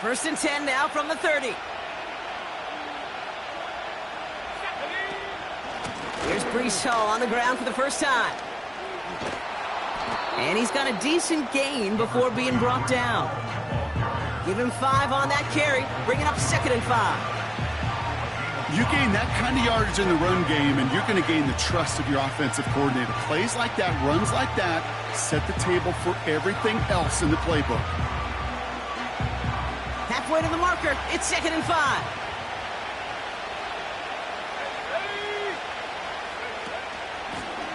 First and 10 now from the 30. Here's Breece Hall on the ground for the first time. And he's got a decent gain before being brought down. Give him 5 on that carry, bringing up 2nd and 5. You gain that kind of yardage in the run game, and you're going to gain the trust of your offensive coordinator. Plays like that, runs like that, set the table for everything else in the playbook. Halfway to the marker, it's 2nd and 5.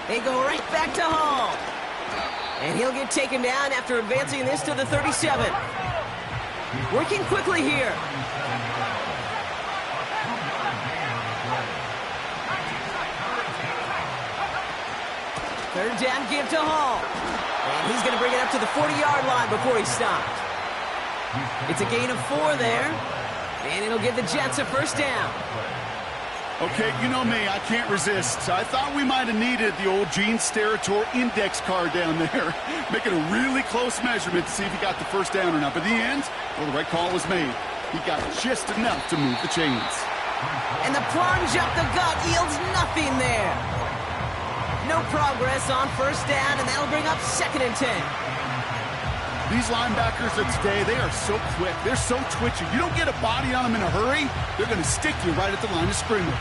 They go right back to Hall. And he'll get taken down after advancing this to the 37. Working quickly here. Third down give to Hall. And he's going to bring it up to the 40-yard line before he stopped. It's a gain of 4 there. And it'll give the Jets a first down. Okay, you know me, I can't resist. I thought we might have needed the old Gene Steratore index card down there. Making a really close measurement to see if he got the first down or not. But in the end, well, the right call was made. He got just enough to move the chains. And the plunge up the gut yields nothing there. No progress on first down, and that'll bring up 2nd and 10. These linebackers of today, they are so quick. They're so twitchy. You don't get a body on them in a hurry, they're going to stick you right at the line of scrimmage.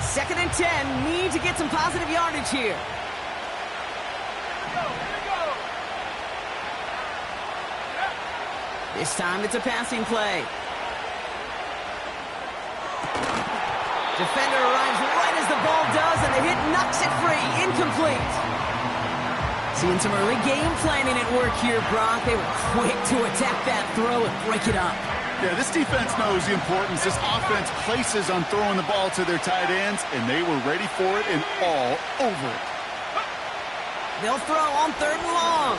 2nd and 10, need to get some positive yardage here. This time it's a passing play. Defender arrives right as the ball does, and the hit knocks it free. Incomplete. Seeing some early game planning at work here, Brock. They were quick to attack that throw and break it up. Yeah, this defense knows the importance this offense places on throwing the ball to their tight ends, and they were ready for it and all over it. They'll throw on 3rd and long.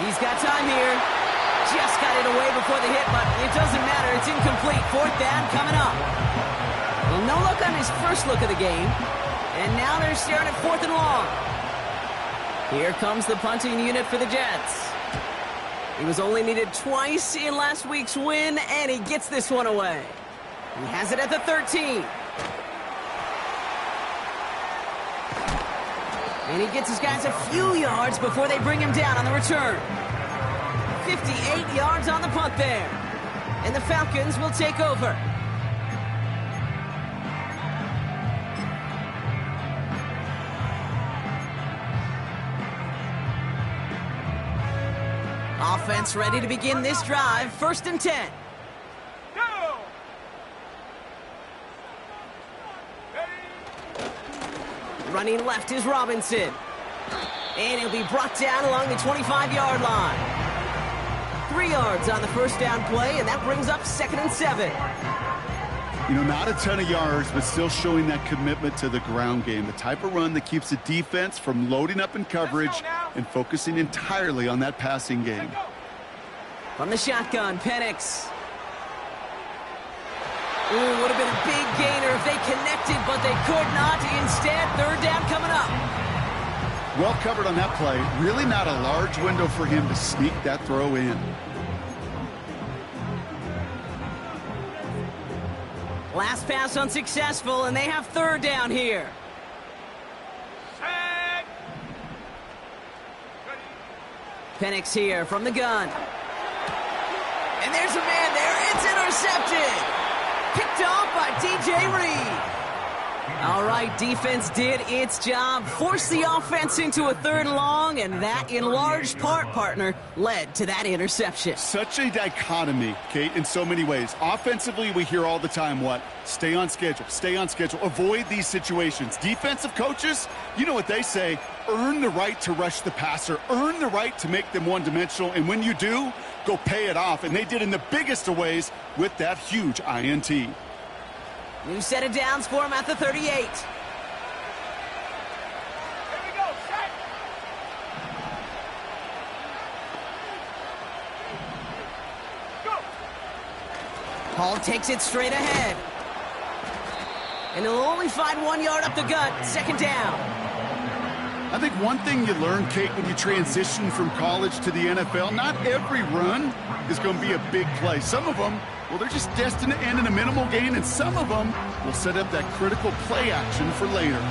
He's got time here. Just got it away before the hit, but it doesn't matter. It's incomplete. 4th down coming up. Well, no look on his first look of the game. And now they're staring at 4th and long. Here comes the punting unit for the Jets. He was only needed twice in last week's win, and he gets this one away. He has it at the 13. And he gets his guys a few yards before they bring him down on the return. 58 yards on the punt there. And the Falcons will take over. Offense ready to begin this drive. 1st and 10. Go! Running left is Robinson. And he'll be brought down along the 25-yard line. 3 yards on the first down play, and that brings up 2nd and 7. You know, not a ton of yards, but still showing that commitment to the ground game. The type of run that keeps the defense from loading up in coverage and focusing entirely on that passing game. From the shotgun, Penix. Ooh, would have been a big gainer if they connected, but they could not. Instead, 3rd down coming up. Well covered on that play. Really not a large window for him to sneak that throw in. Last pass unsuccessful, and they have 3rd down here. Penix here from the gun. And there's a man there. It's intercepted. Picked off by DJ Reed. All right, defense did its job. Forced the offense into a 3rd and long, and that, in large part, partner, led to that interception. Such a dichotomy, Kate, in so many ways. Offensively, we hear all the time what? Stay on schedule, avoid these situations. Defensive coaches, you know what they say, earn the right to rush the passer, earn the right to make them one-dimensional, and when you do, go pay it off. And they did in the biggest of ways with that huge INT. New set of downs for him at the 38. Here we go, set. Go. Hall takes it straight ahead. And he'll only find 1 yard up the gut. 2nd down. I think one thing you learn, Kate, when you transition from college to the NFL, not every run is going to be a big play. Some of them, well, they're just destined to end in a minimal gain, and some of them will set up that critical play action for later.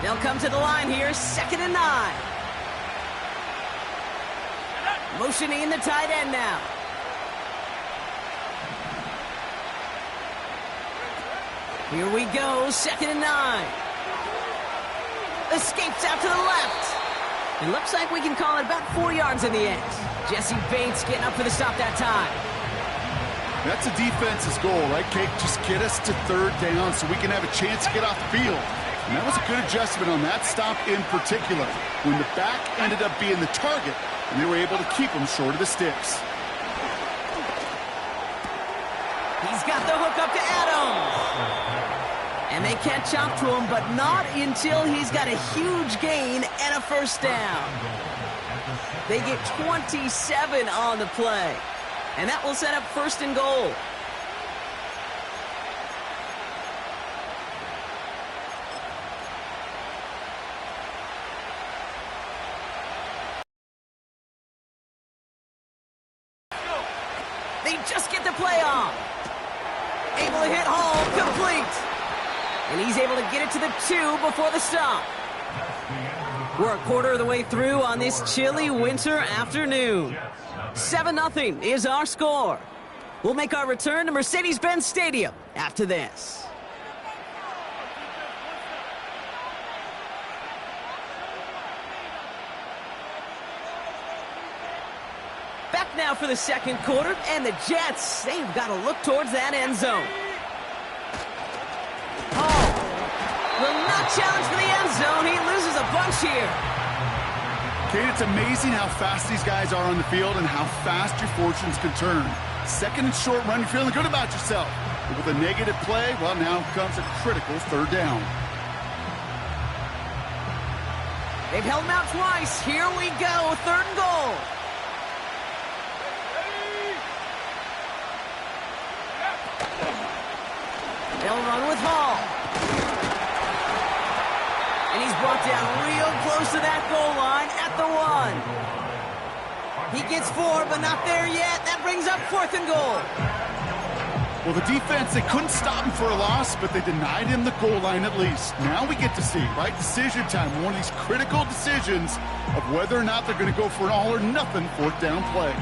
They'll come to the line here, 2nd and 9. Motioning the tight end now. Here we go, 2nd and 9. Escapes out to the left. It looks like we can call it about 4 yards in the end. Jesse Bates getting up for the stop that time. That's a defense's goal, right, Kate? Just get us to 3rd down so we can have a chance to get off the field. And that was a good adjustment on that stop in particular, when the back ended up being the target, and they were able to keep him short of the sticks. He's got the hook up to Adams. And they can't chop to him, but not until he's got a huge gain and a 1st down. They get 27 on the play. And that will set up 1st and goal. They just get the play off. Able to hit Hall, complete. And he's able to get it to the 2 before the stop. We're a quarter of the way through on this chilly winter afternoon. 7-0 is our score. We'll make our return to Mercedes-Benz Stadium after this. Back now for the 2nd quarter, and the Jets, they've got to look towards that end zone. Hall will not challenge for the end zone. He loses a bunch here. Kate, it's amazing how fast these guys are on the field and how fast your fortunes can turn. 2nd and short run, you're feeling good about yourself. But with a negative play, well, now comes a critical 3rd down. They've held him out twice. Here we go, 3rd and goal. They'll run with Hall. And he's brought down real close to that goal line at the 1. He gets 4, but not there yet. That brings up 4th and goal. Well, the defense, they couldn't stop him for a loss, but they denied him the goal line at least. Now we get to see, right, decision time, one of these critical decisions of whether or not they're going to go for an all-or-nothing 4th down play.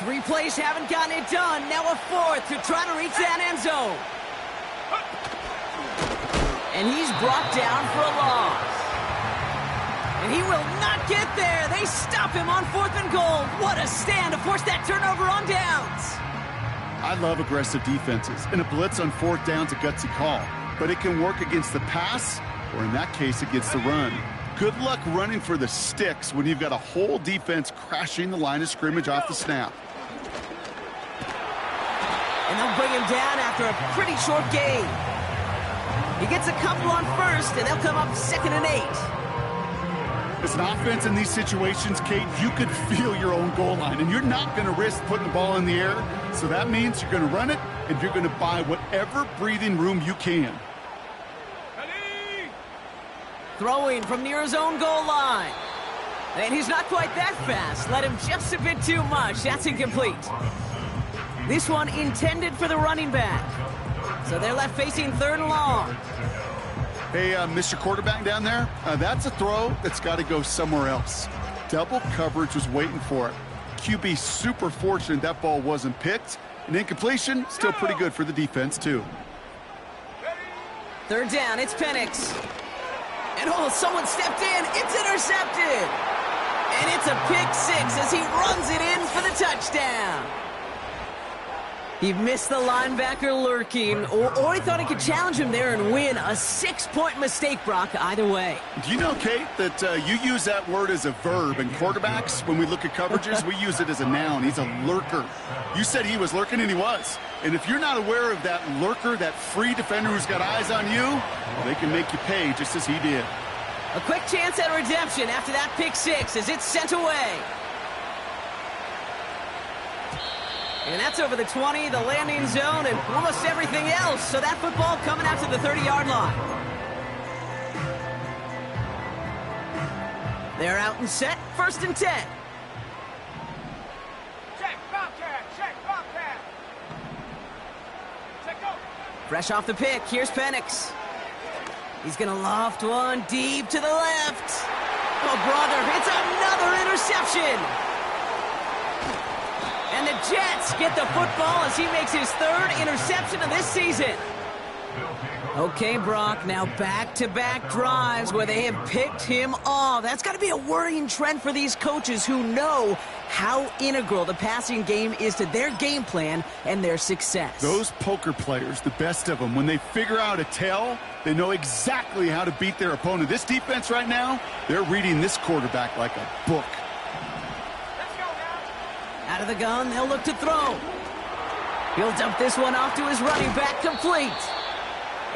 Three plays haven't gotten it done. Now a 4th to try to reach that end zone. And he's brought down for a loss. And he will not get there. They stop him on 4th and goal. What a stand to force that turnover on downs. I love aggressive defenses, and a blitz on 4th down's a gutsy call. But it can work against the pass, or in that case, against the run. Good luck running for the sticks when you've got a whole defense crashing the line of scrimmage off the snap. And they'll bring him down after a pretty short gain. He gets a couple on 1st, and they'll come up 2nd and 8. As an offense in these situations, Kate, you could feel your own goal line, and you're not going to risk putting the ball in the air. So that means you're going to run it, and you're going to buy whatever breathing room you can. Throwing from near his own goal line. And he's not quite that fast. Let him just a bit too much. That's incomplete. This one intended for the running back. So they're left facing 3rd and long. Hey, Mr. Quarterback down there, that's a throw that's got to go somewhere else. Double coverage was waiting for it. QB super fortunate that ball wasn't picked. And incompletion, still pretty good for the defense, too. 3rd down, it's Penix. And oh, someone stepped in. It's intercepted. And it's a pick 6 as he runs it in for the touchdown. He missed the linebacker lurking, or he thought he could challenge him there and win. A 6-point mistake, Brock, either way. Do you know, Kate, that you use that word as a verb in quarterbacks? When we look at coverages, we use it as a noun. He's a lurker. You said he was lurking, and he was. And if you're not aware of that lurker, that free defender who's got eyes on you, well, they can make you pay just as he did. A quick chance at redemption after that pick six as it's sent away. And that's over the 20, the landing zone, and almost everything else. So that football coming out to the 30-yard line. They're out and set, 1st and 10. Check, Bobcat, check, Bobcat. Check, go. Fresh off the pick, here's Penix. He's going to loft one deep to the left. Oh, brother, it's another interception. And the Jets get the football as he makes his 3rd interception of this season. Okay, Brock, now back-to-back drives where they have picked him off. That's got to be a worrying trend for these coaches who know how integral the passing game is to their game plan and their success. Those poker players, the best of them, when they figure out a tell, they know exactly how to beat their opponent. This defense right now, they're reading this quarterback like a book. Out of the gun, they'll look to throw. He'll dump this one off to his running back, complete.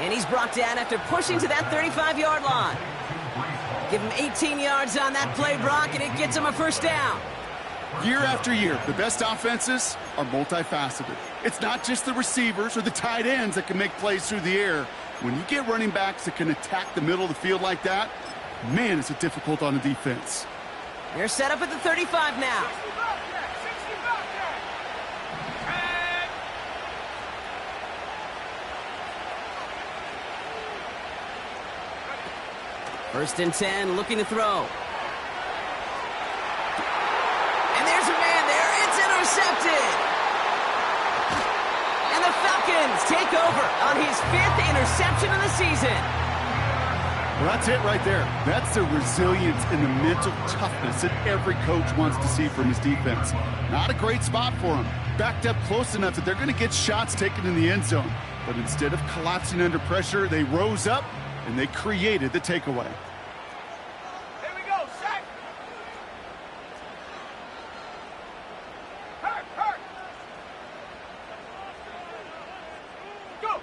And he's brought down after pushing to that 35-yard line. Give him 18 yards on that play, Brock, and it gets him a 1st down. Year after year, the best offenses are multifaceted. It's not just the receivers or the tight ends that can make plays through the air. When you get running backs that can attack the middle of the field like that, man, is it difficult on the defense. They're set up at the 35 now. 60 Bobcat. And 1st and 10, looking to throw. And there's a man there. It's intercepted. And the Falcons take over on his 5th interception of the season. Well, that's it right there. That's the resilience and the mental toughness that every coach wants to see from his defense. Not a great spot for him. Backed up close enough that they're going to get shots taken in the end zone. But instead of collapsing under pressure, they rose up and they created the takeaway. here we go, sack. Hurt. Go.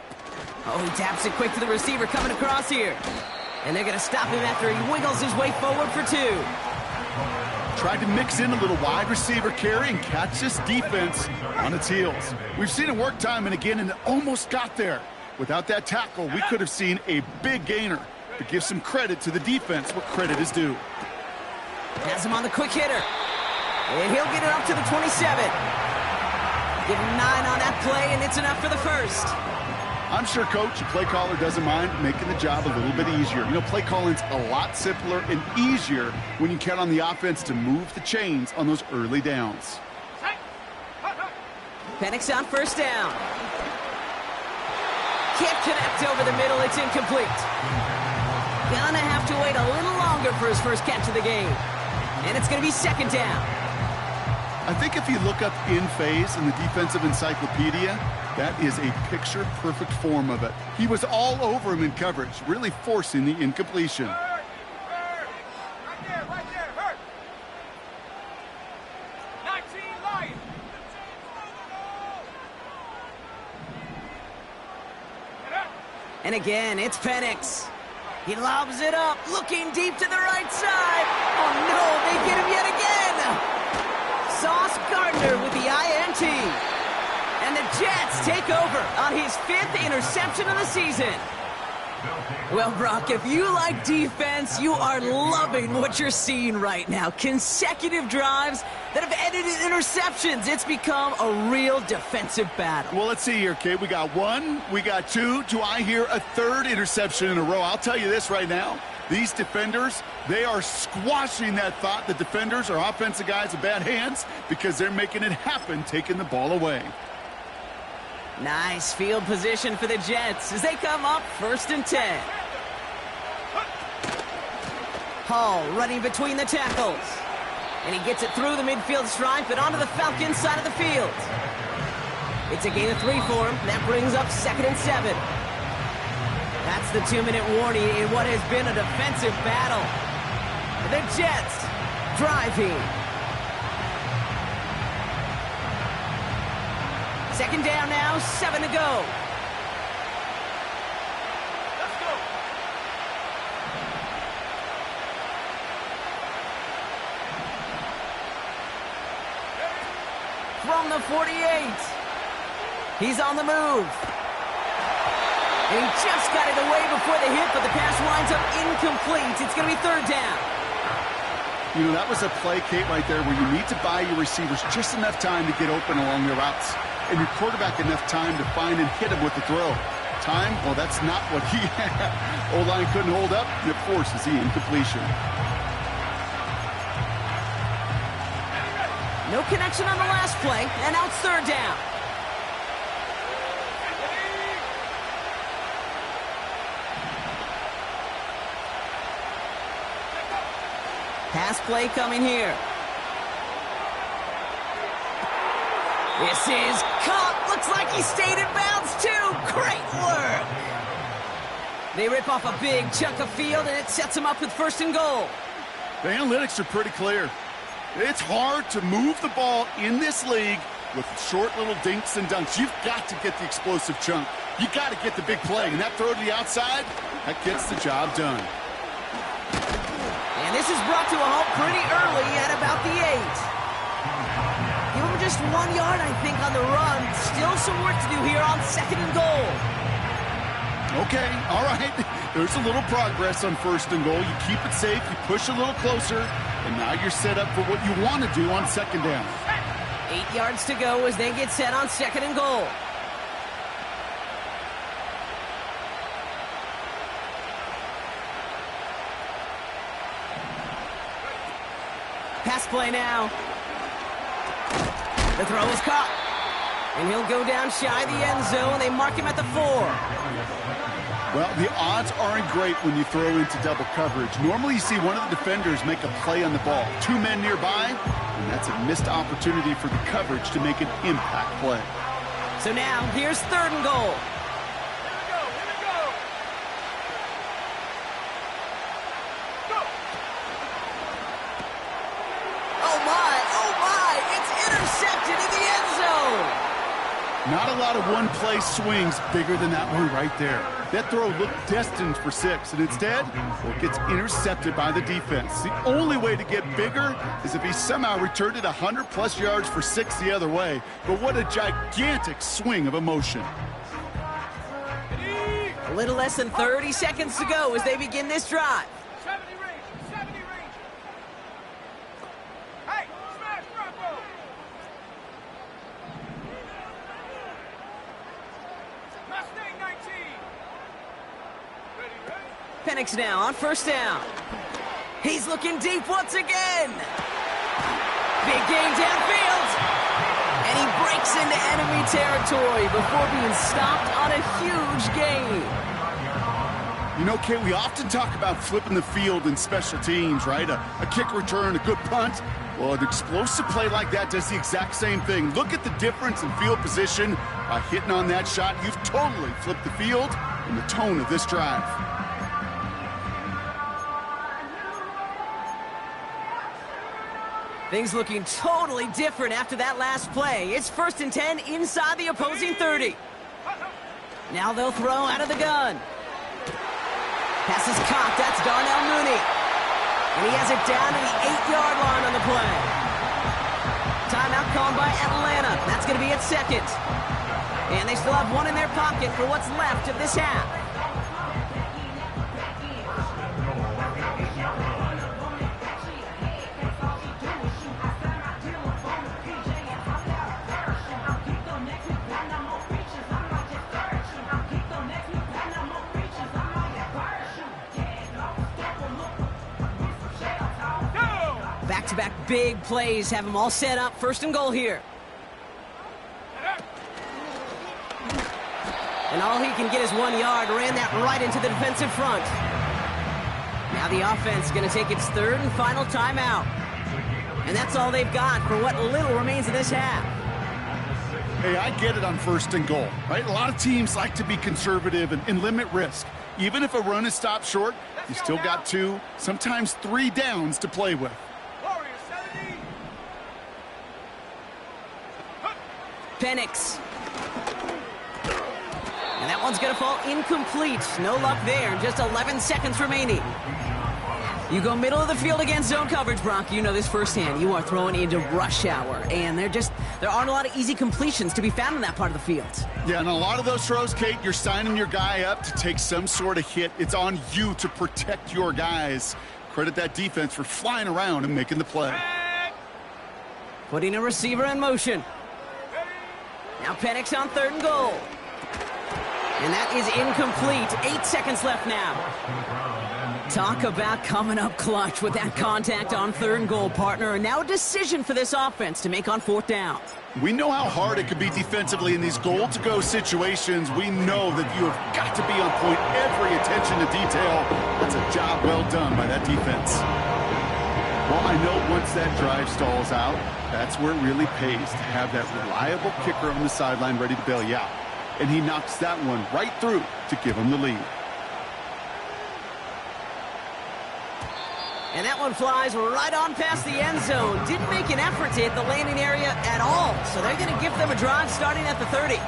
Oh, he taps it quick to the receiver coming across here. And they're going to stop him after he wiggles his way forward for 2. Tried to mix in a little wide receiver carry and catch this defense on its heels. We've seen it work time and again, and it almost got there. Without that tackle, we could have seen a big gainer. But give some credit to the defense where credit is due. Has him on the quick hitter. And he'll get it up to the 27. Give him 9 on that play, and it's enough for the 1st. I'm sure, Coach, the play caller doesn't mind making the job a little bit easier. You know, play calling's a lot simpler and easier when you count on the offense to move the chains on those early downs. Sack. Penix on 1st down. Can't connect over the middle. It's incomplete. Gonna have to wait a little longer for his 1st catch of the game. And it's going to be 2nd down. I think if you look up in phase in the defensive encyclopedia, that is a picture-perfect form of it. He was all over him in coverage, really forcing the incompletion. Hurt. Right there, hurt. 19 Lions. And again, it's Penix. He lobs it up, looking deep to the right side. Oh, no, they get him yet again. Sauce Gardner with the INT. And the Jets take over on his 5th interception of the season. Well, Brock, if you like defense, you are loving what you're seeing right now. Consecutive drives that have ended in interceptions. It's become a real defensive battle. Well, let's see here, Kate. We got 1, we got 2. Do I hear a 3rd interception in a row? I'll tell you this right now. These defenders, they are squashing that thought that defenders are offensive guys with bad hands because they're making it happen, taking the ball away. Nice field position for the Jets as they come up 1st and 10. Hall running between the tackles. And he gets it through the midfield stripe and onto the Falcons side of the field. It's a gain of 3 for him. That brings up 2nd and 7. That's the 2-minute warning in what has been a defensive battle. The Jets driving. 2nd down now, 7 to go. Let's go. From the 48. He's on the move. And he just got it away before the hit, but the pass winds up incomplete. It's going to be 3rd down. You know, that was a play, Kate, right there where you need to buy your receivers just enough time to get open along their routes. And your quarterback enough time to find and hit him with the throw. Time, well, that's not what he had. O-line couldn't hold up, and it forces the incompletion. No connection on the last play, and now it's 3rd down. Pass play coming here. This is caught. Looks like he stayed in bounds too. Great work. They rip off a big chunk of field, and it sets them up with 1st and goal. The analytics are pretty clear. It's hard to move the ball in this league with short little dinks and dunks. You've got to get the explosive chunk. You got to get the big play, and that throw to the outside, that gets the job done. And this is brought to a halt pretty early at about the 8. Give him just 1 yard, I think, on the run. Still some work to do here on 2nd and goal. Okay, all right. There's a little progress on 1st and goal. You keep it safe, you push a little closer, and now you're set up for what you want to do on 2nd down. 8 yards to go as they get set on 2nd and goal. Pass play now. The throw is caught. And he'll go down shy of the end zone. They mark him at the 4. Well, the odds aren't great when you throw into double coverage. Normally you see one of the defenders make a play on the ball. 2 men nearby, and that's a missed opportunity for the coverage to make an impact play. So now, here's 3rd and goal. Here we go. Go. Oh my, it's intercepted in the end zone. Not a lot of one-play swings bigger than that one right there. That throw looked destined for 6, and instead, well, it gets intercepted by the defense. The only way to get bigger is if he somehow returned it 100-plus yards for 6 the other way. But what a gigantic swing of emotion. A little less than 30 seconds to go as they begin this drive. 70 range. Hey, smash Bravo. Mustang 19. Ready? Penix now on 1st down. He's looking deep once again. Big gain downfield. And he breaks into enemy territory before being stopped on a huge gain. You know, Kate, we often talk about flipping the field in special teams, right? A kick return, a good punt. Well, an explosive play like that does the exact same thing. Look at the difference in field position. By hitting on that shot, you've totally flipped the field and the tone of this drive. Things looking totally different after that last play. It's 1st and 10 inside the opposing 30. Now they'll throw out of the gun. Pass is caught. That's Darnell Mooney. And he has it down to the 8-yard line on the play. Timeout called by Atlanta. That's going to be at 2nd. And they still have 1 in their pocket for what's left of this half. Back-to-back big plays have them all set up. 1st and goal here. And all he can get is 1 yard. Ran that right into the defensive front. Now the offense going to take its 3rd and final timeout. And that's all they've got for what little remains of this half. Hey, I get it on 1st and goal, right? A lot of teams like to be conservative and limit risk. Even if a run is stopped short, you still got 2, sometimes 3 downs to play with. Warriors 70. Penix. And that one's going to fall incomplete. No luck there. Just 11 seconds remaining. You go middle of the field against zone coverage, Brock. You know this firsthand. You are throwing into rush hour. And there aren't a lot of easy completions to be found in that part of the field. Yeah, and a lot of those throws, Kate, you're signing your guy up to take some sort of hit. It's on you to protect your guys. Credit that defense for flying around and making the play. Putting a receiver in motion. Now Penix on 3rd and goal. And that is incomplete. 8 seconds left now. Talk about coming up clutch with that contact on 3rd and goal, partner. And now a decision for this offense to make on 4th down. We know how hard it could be defensively in these goal-to-go situations. We know that you have got to be on point, every attention to detail. That's a job well done by that defense. Well, I know once that drive stalls out, that's where it really pays to have that reliable kicker on the sideline ready to bail you out. And he knocks that one right through to give him the lead. And that one flies right on past the end zone. Didn't make an effort to hit the landing area at all. So they're going to give them a drive starting at the 30.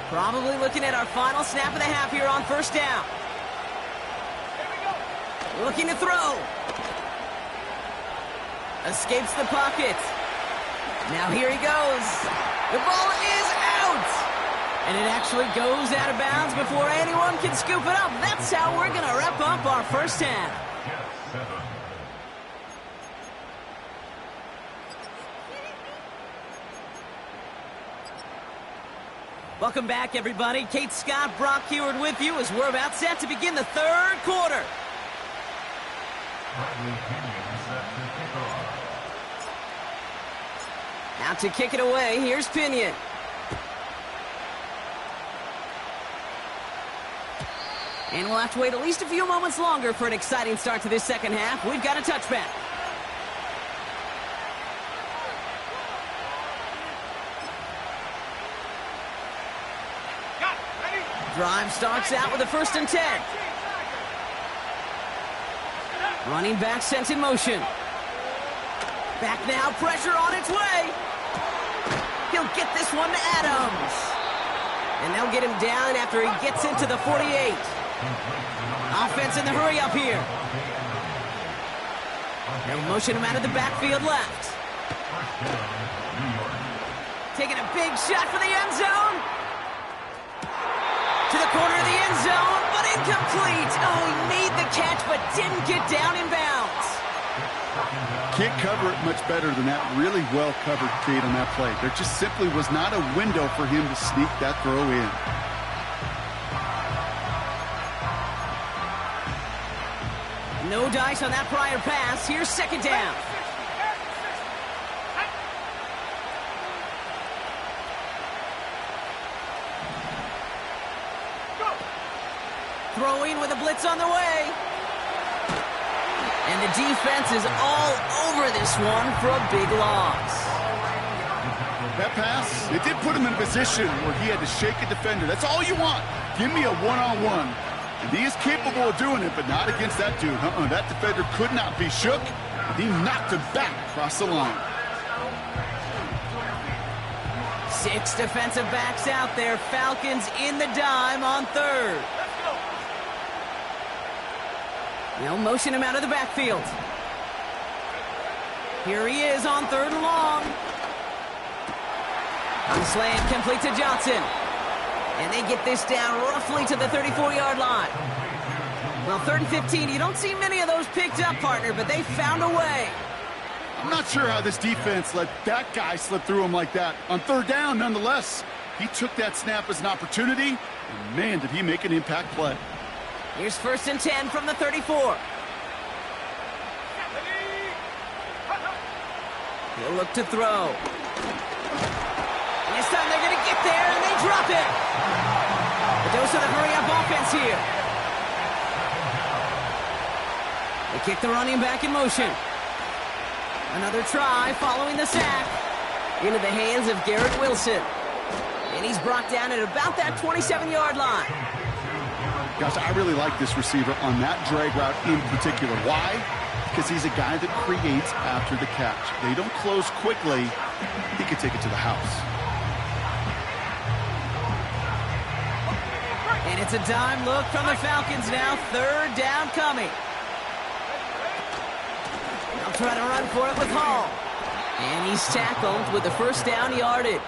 Probably looking at our final snap of the half here on 1st down. Looking to throw. Escapes the pocket. Now here he goes. The ball is out. And it actually goes out of bounds before anyone can scoop it up. That's how we're going to wrap up our 1st half. Welcome back, everybody. Kate Scott, Brock Huard with you as we're about set to begin the 3rd quarter. Now to kick it away, here's Pinion. And we'll have to wait at least a few moments longer for an exciting start to this 2nd half. We've got a touchback. Drive starts out with a 1st and 10. Running back sent in motion. Back now, pressure on its way. He'll get this one to Adams. And they'll get him down after he gets into the 48. Offense in the hurry up here. They'll motion him out of the backfield left. Taking a big shot for the end zone. To the corner of the end zone, but incomplete. Oh, he made the catch, but didn't get down in bounds. Can't cover it much better than that. Really well covered, Kate, on that play. There just simply was not a window for him to sneak that throw in. No dice on that prior pass. Here's 2nd down. Throwing with a blitz on the way. And the defense is all over this one for a big loss. That pass, it did put him in a position where he had to shake a defender. That's all you want. Give me a one-on-one. And he is capable of doing it, but not against that dude. That defender could not be shook. He knocked him back across the line. 6 defensive backs out there. Falcons in the dime on 3rd. They'll motion him out of the backfield. Here he is on 3rd and long. On slant, complete to Johnson. And they get this down roughly to the 34-yard line. Well, 3rd and 15, you don't see many of those picked up, partner, but they found a way. I'm not sure how this defense let that guy slip through him like that. On 3rd down, nonetheless, he took that snap as an opportunity, and man, did he make an impact play. Here's 1st and 10 from the 34. He'll look to throw. And This time they're going to get there, and they drop it. But those are the hurry-up offense here. They kick the running back in motion. Another try following the sack. Into the hands of Garrett Wilson. And he's brought down at about that 27-yard line. Gosh, I really like this receiver on that drag route in particular. Why? Because he's a guy that creates after the catch. They don't close quickly. He could take it to the house. And it's a dime look from the Falcons now. Third down coming. They'll try to run for it with Hall. And he's tackled with the first down yardage.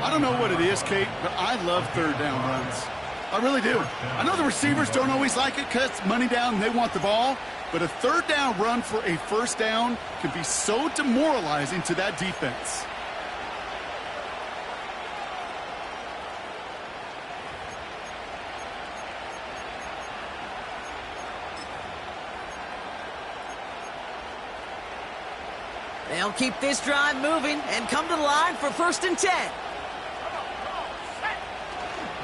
I don't know what it is, Kate, but I love third down runs. I really do. I know the receivers don't always like it because it's money down and they want the ball, but a third down run for a first down can be so demoralizing to that defense. They'll keep this drive moving and come to the line for 1st and 10.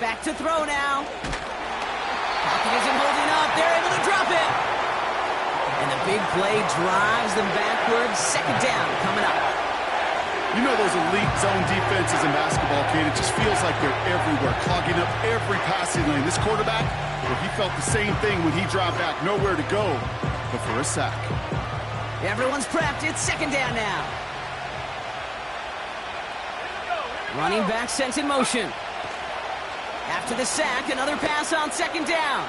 Back to throw now. Falcon isn't holding up. They're able to drop it. And the big play drives them backwards. 2nd down coming up. You know those elite zone defenses in basketball, Kate, it just feels like they're everywhere, clogging up every passing lane. This quarterback, well, he felt the same thing when he dropped back. Nowhere to go but for a sack. Everyone's prepped. It's 2nd down now. Running back sent in motion. After the sack, another pass on 2nd down.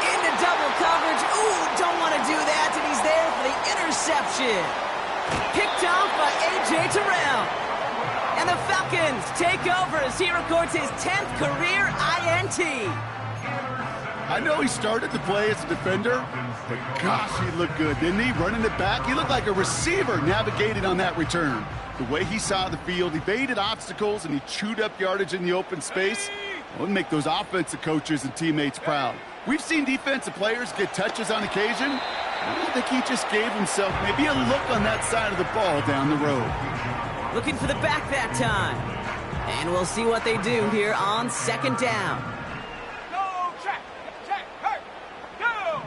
Into double coverage. Ooh, don't want to do that, and he's there for the interception. Picked off by A.J. Terrell. And the Falcons take over as he records his 10th career INT. I know he started the play as a defender, but gosh, he looked good, didn't he? Running it back, he looked like a receiver navigating on that return. The way he saw the field, he baited obstacles, and he chewed up yardage in the open space. It would make those offensive coaches and teammates proud. We've seen defensive players get touches on occasion. I think he just gave himself maybe a look on that side of the ball down the road. Looking for the back that time. And we'll see what they do here on 2nd down. Go, check, check, hey, go!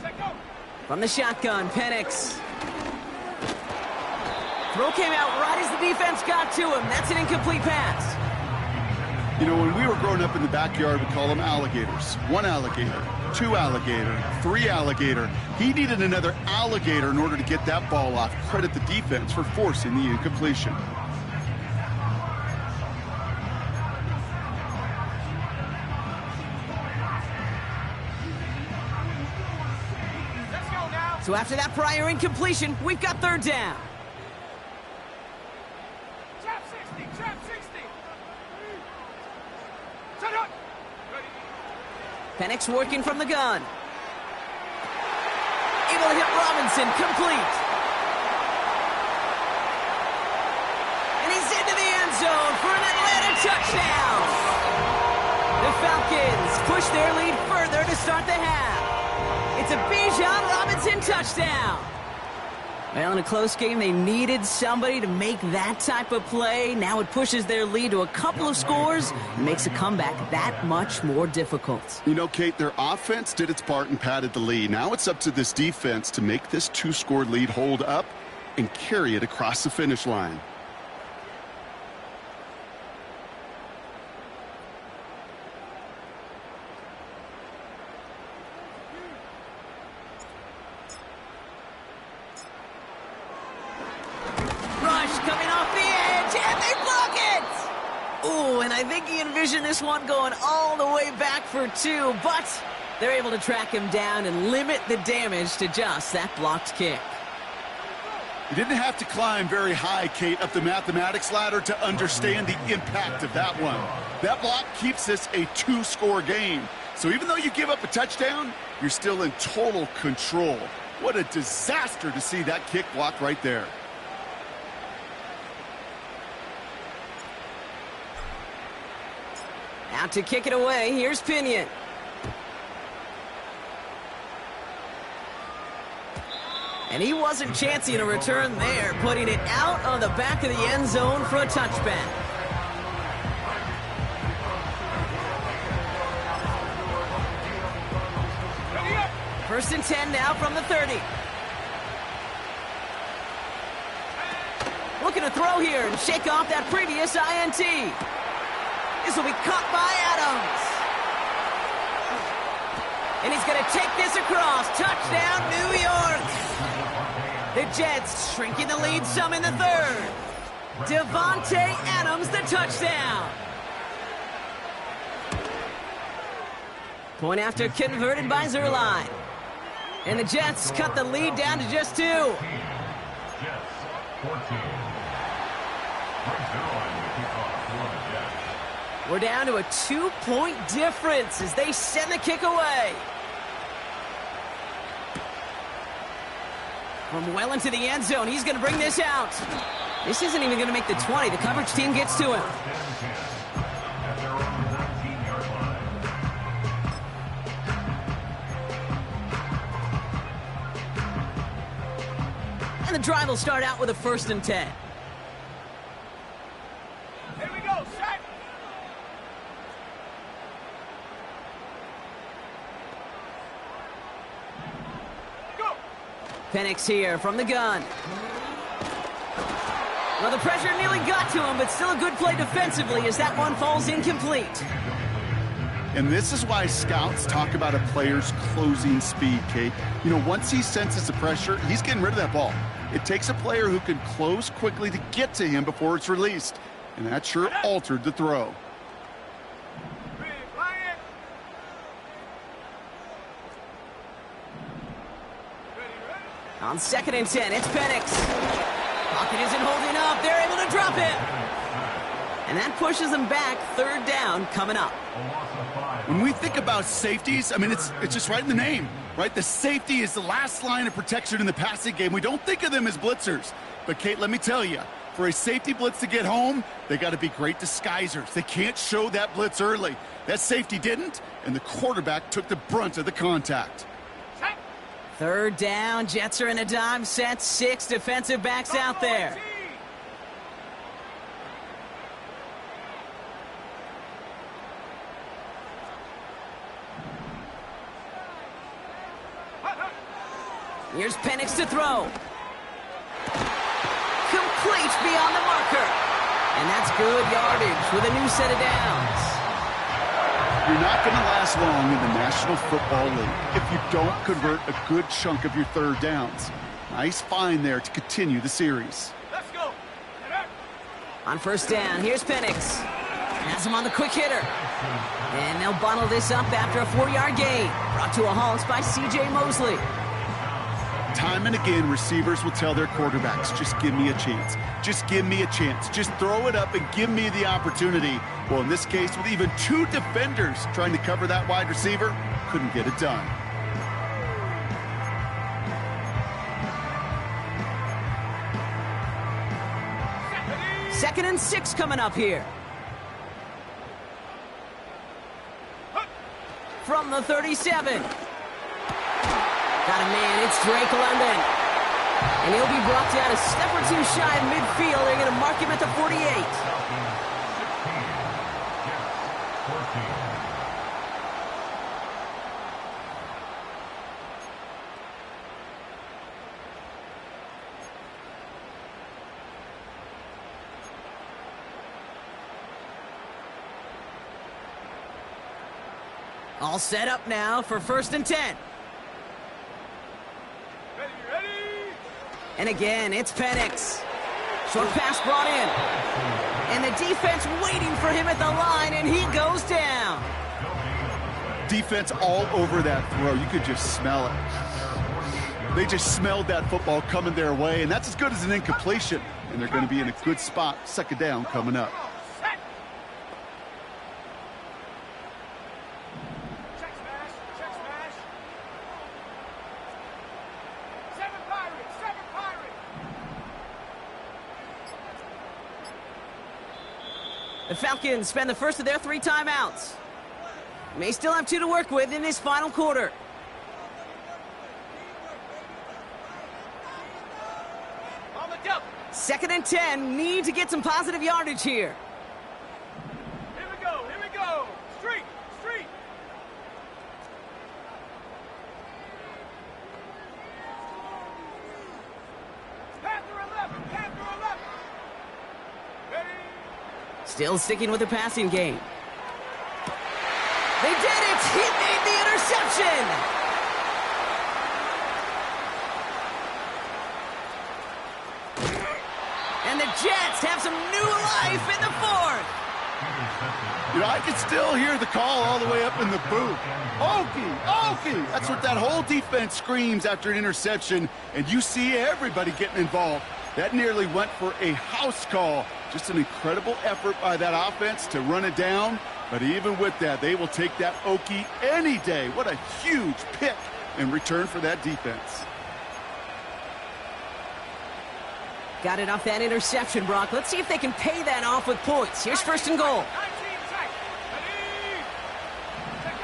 Check, go! From the shotgun, Penix. Throw came out right as the defense got to him. That's an incomplete pass. You know, when we were growing up in the backyard, we call them alligators. 1 alligator, 2 alligator, 3 alligator. He needed another alligator in order to get that ball off. Credit the defense for forcing the incompletion. Let's go now! So after that prior incompletion, we've got 3rd down. Trap 60, trap 60! Set up! Ready? Penix working from the gun. Able to hit Robinson, complete. And he's into the end zone for an Atlanta touchdown. The Falcons push their lead further to start the half. It's a Bijan Robinson touchdown. Well, in a close game, they needed somebody to make that type of play. Now it pushes their lead to a couple of scores and makes a comeback that much more difficult. You know, Kate, their offense did its part and padded the lead. Now it's up to this defense to make this 2-score lead hold up and carry it across the finish line. Coming off the edge, and they block it! Ooh, and I think he envisioned this one going all the way back for 2, but they're able to track him down and limit the damage to just that blocked kick. You didn't have to climb very high, Kate, up the mathematics ladder to understand the impact of that one. That block keeps this a 2-score game. So even though you give up a touchdown, you're still in total control. What a disaster to see that kick blocked right there. Out to kick it away. Here's Pinion. And he wasn't chancing a return there, putting it out on the back of the end zone for a touchback. First and 10 now from the 30. Looking to throw here and shake off that previous INT. This will be caught by Adams. And he's going to take this across. Touchdown, New York. The Jets shrinking the lead some in the third. Devontae Adams, the touchdown. Point after converted by Zuerlein. And the Jets cut the lead down to just 2. Jets, 14. We're down to a 2-point difference as they send the kick away. From well into the end zone, he's going to bring this out. This isn't even going to make the 20. The coverage team gets to him. And the drive will start out with a 1st and 10. Here we go, set. Go. Penix here from the gun. Well, the pressure nearly got to him, but still a good play defensively as that one falls incomplete. And this is why scouts talk about a player's closing speed, Kate. You know, once he senses the pressure, he's getting rid of that ball. It takes a player who can close quickly to get to him before it's released. And that sure altered the throw. On 2nd and 10, it's Penix. Pocket isn't holding up. They're able to drop it. And that pushes them back. 3rd down coming up. When we think about safeties, I mean, it's just right in the name, right? The safety is the last line of protection in the passing game. We don't think of them as blitzers. But, Kate, let me tell you, for a safety blitz to get home, they got to be great disguisers. They can't show that blitz early. That safety didn't, and the quarterback took the brunt of the contact. 3rd down. Jets are in a dime set. 6 defensive backs out there. Here's Penix to throw. Complete beyond the marker. And that's good yardage with a new set of downs. You're not going to last long in the National Football League if you don't convert a good chunk of your 3rd downs. Nice find there to continue the series. Let's go. On 1st down, here's Penix. Has him on the quick hitter. And they'll bottle this up after a 4-yard gain. Brought to a halt by C.J. Mosley. Time and again, receivers will tell their quarterbacks, just give me a chance. Just give me a chance. Just throw it up and give me the opportunity. Well, in this case, with even 2 defenders trying to cover that wide receiver, couldn't get it done. Second and 6 coming up here. From the 37. Got a man, it's Drake London. And he'll be brought down a step or 2 shy of midfield. They're going to mark him at the 48. All set up now for 1st and 10. Ready. And again, it's Penix. Short pass brought in. And the defense waiting for him at the line, and he goes down. Defense all over that throw. You could just smell it. They just smelled that football coming their way, and that's as good as an incompletion. And they're going to be in a good spot. 2nd down coming up. Set. Check smash. Check smash. 7 Pirates. 7 Pirates. The Falcons spend the first of their 3 timeouts. May still have 2 to work with in this final quarter. On the double. 2nd and 10, need to get some positive yardage here. Here we go. Here we go. Street. Street. Panther 11. Panther 11. Ready. Still sticking with the passing game. They did it! He made the interception! And the Jets have some new life in the 4th. You know, I can still hear the call all the way up in the booth. Okie, Okie! That's what that whole defense screams after an interception, and you see everybody getting involved. That nearly went for a house call. Just an incredible effort by that offense to run it down. But even with that, they will take that Okie any day. What a huge pick in return for that defense. Got it off that interception, Brock. Let's see if they can pay that off with points. Here's 1st and goal. 19 tight. Ready. Set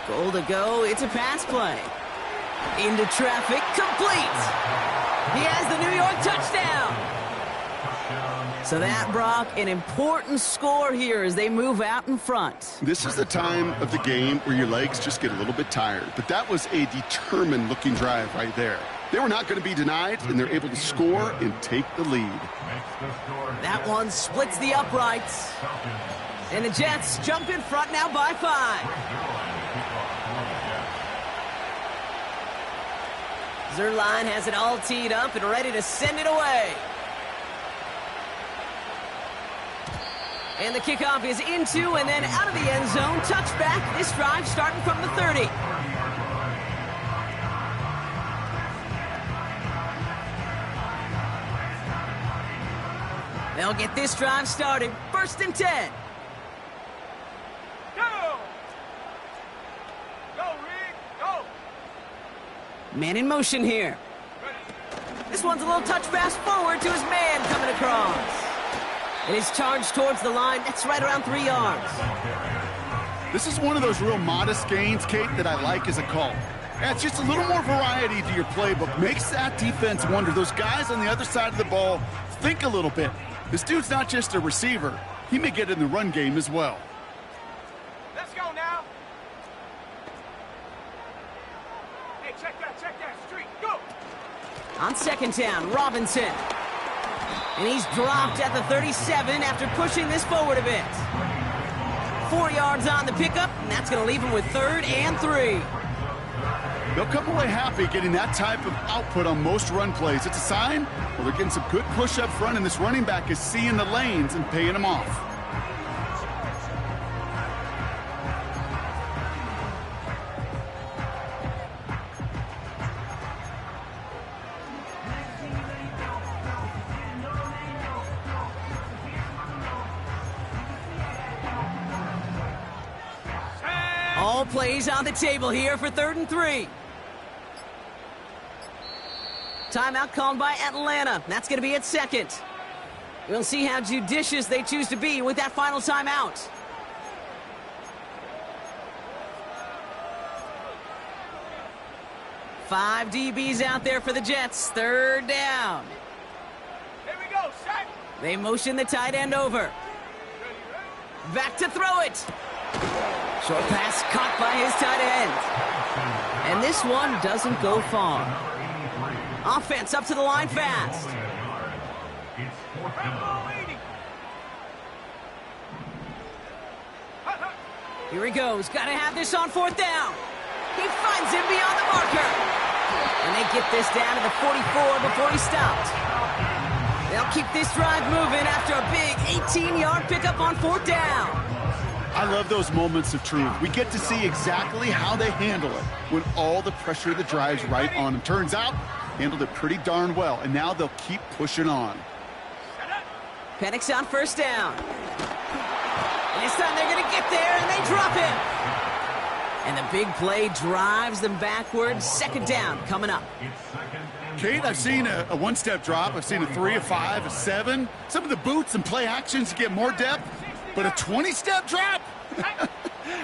go. Goal to go. It's a pass play. Into traffic. Complete. He has the New York touchdown. So that, Brock, an important score here as they move out in front. This is the time of the game where your legs just get a little bit tired. But that was a determined-looking drive right there. They were not going to be denied, and they're able to score and take the lead. That one splits the uprights. And the Jets jump in front now by 5. Zerline has it all teed up and ready to send it away. And the kickoff is into and then out of the end zone. Touchback. This drive starting from the 30. They'll get this drive started. 1st and 10. Go. Go, Rick. Go. Man in motion here. This one's a little touch pass forward to his man coming across. And he's charged towards the line. That's right around 3 yards. This is one of those real modest gains, Kate, that I like as a call. Adds just a little more variety to your playbook. Makes that defense wonder. Those guys on the other side of the ball think a little bit. This dude's not just a receiver. He may get in the run game as well. Let's go now. Hey, check that street. Go. On 2nd down, Robinson. And he's dropped at the 37 after pushing this forward a bit. 4 yards on the pickup, and that's going to leave him with 3rd and 3. They'll come away happy getting that type of output on most run plays. It's a sign, well, they're getting some good push up front, and this running back is seeing the lanes and paying them off. All plays on the table here for 3rd and 3. Timeout called by Atlanta. That's going to be at 2nd. We'll see how judicious they choose to be with that final timeout. Five DBs out there for the Jets. 3rd down. Here we go. Set. They motion the tight end over. Back to throw it. Short pass caught by his tight end. And this one doesn't go far. Offense up to the line fast. Here he goes. Got to have this on 4th down. He finds him beyond the marker. And they get this down to the 44 before he stopped. They'll keep this drive moving after a big 18-yard pickup on 4th down. I love those moments of truth. We get to see exactly how they handle it when all the pressure of the drive's right on them. Turns out, handled it pretty darn well, and now they'll keep pushing on. Penix on 1st down. And this time they're going to get there, and they drop him. And the big play drives them backwards. 2nd down coming up. Kate, I've seen a one-step drop. I've seen a 3, a 5, a 7. Some of the boots and play actions to get more depth. But a 20-step drop?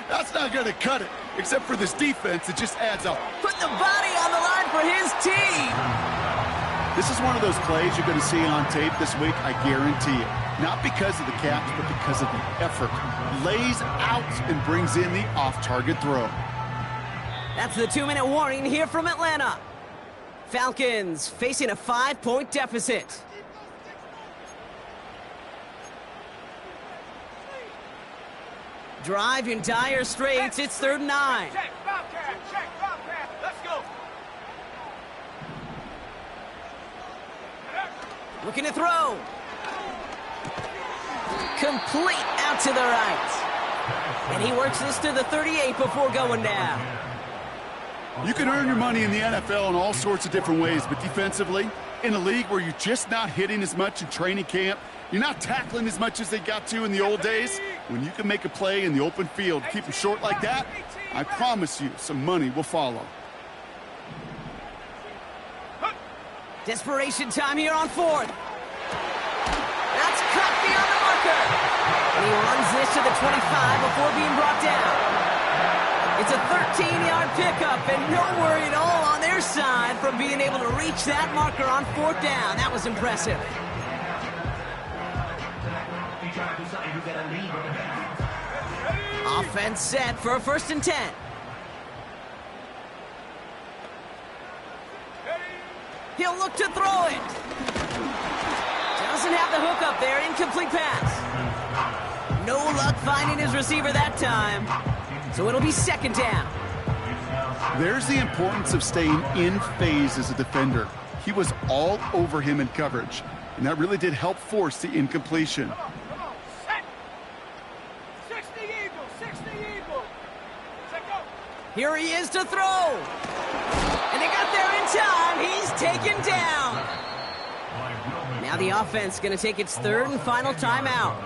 That's not going to cut it, except for this defense that just adds up. Put the body on the line for his team. This is one of those plays you're going to see on tape this week, I guarantee it. Not because of the catch, but because of the effort. Lays out and brings in the off-target throw. That's the 2-minute warning here from Atlanta. Falcons facing a 5-point deficit. Drive in dire straits. It's 3rd and 9. Check, Bobcat, check, Bobcat. Let's go. Looking to throw. Complete out to the right. And he works this to the 38 before going down. You can earn your money in the NFL in all sorts of different ways, but defensively, in a league where you're just not hitting as much in training camp, you're not tackling as much as they got to in the old days, when you can make a play in the open field, keep them short like that, I promise you some money will follow. Desperation time here on 4th. That's cut beyond the marker. And he runs this to the 25 before being brought down. It's a 13-yard pickup, and no worry at all on their side from being able to reach that marker on 4th down. That was impressive. Offense set for a 1st and 10. He'll look to throw it. Doesn't have the hook up there. Incomplete pass. No luck finding his receiver that time. So it'll be 2nd down. There's the importance of staying in phase as a defender. He was all over him in coverage, and that really did help force the incompletion. Come on, set. 60 Eagles, 60 Eagles. Set, go. Here he is to throw. And they got there in time. He's taken down. Now the offense going to take its 3rd and final timeout.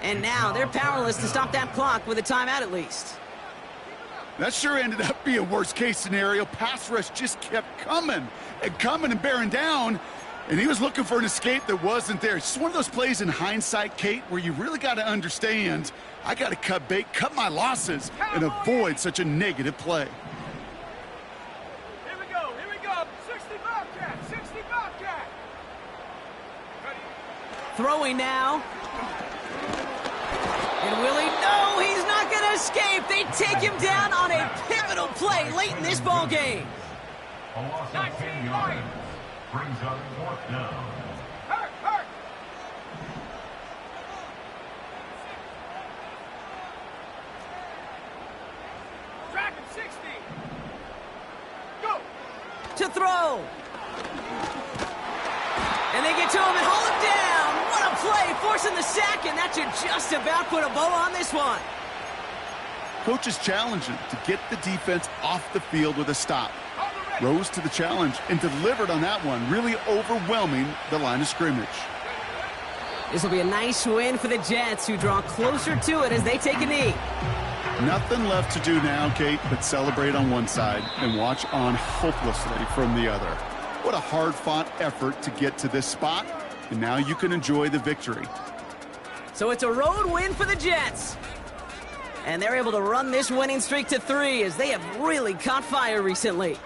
And now they're powerless to stop that clock with a timeout at least. That sure ended up being worst-case scenario. Pass rush just kept coming and bearing down, and he was looking for an escape that wasn't there. It's just one of those plays in hindsight, Kate, where you really got to understand, I got to cut bait, cut my losses, and avoid such a negative play. Here we go. 60 Bobcat, 60 Bobcat. Ready? Throwing now. And will he? No, he's not going to escape. They take him down on a pivotal play late in this ball game. 19 Lions. Brings up 4th down. Hurt. Dragon 60. Go. To throw. And they get to him and hold him down. What a play, forcing the sack, and that should just about put a bow on this one. Coach is challenging to get the defense off the field with a stop. Rose to the challenge and delivered on that one, really overwhelming the line of scrimmage. This will be a nice win for the Jets, who draw closer to it as they take a knee. Nothing left to do now, Kate, but celebrate on one side and watch on hopelessly from the other. What a hard-fought effort to get to this spot, and now you can enjoy the victory. So it's a road win for the Jets. And they're able to run this winning streak to 3 as they have really caught fire recently.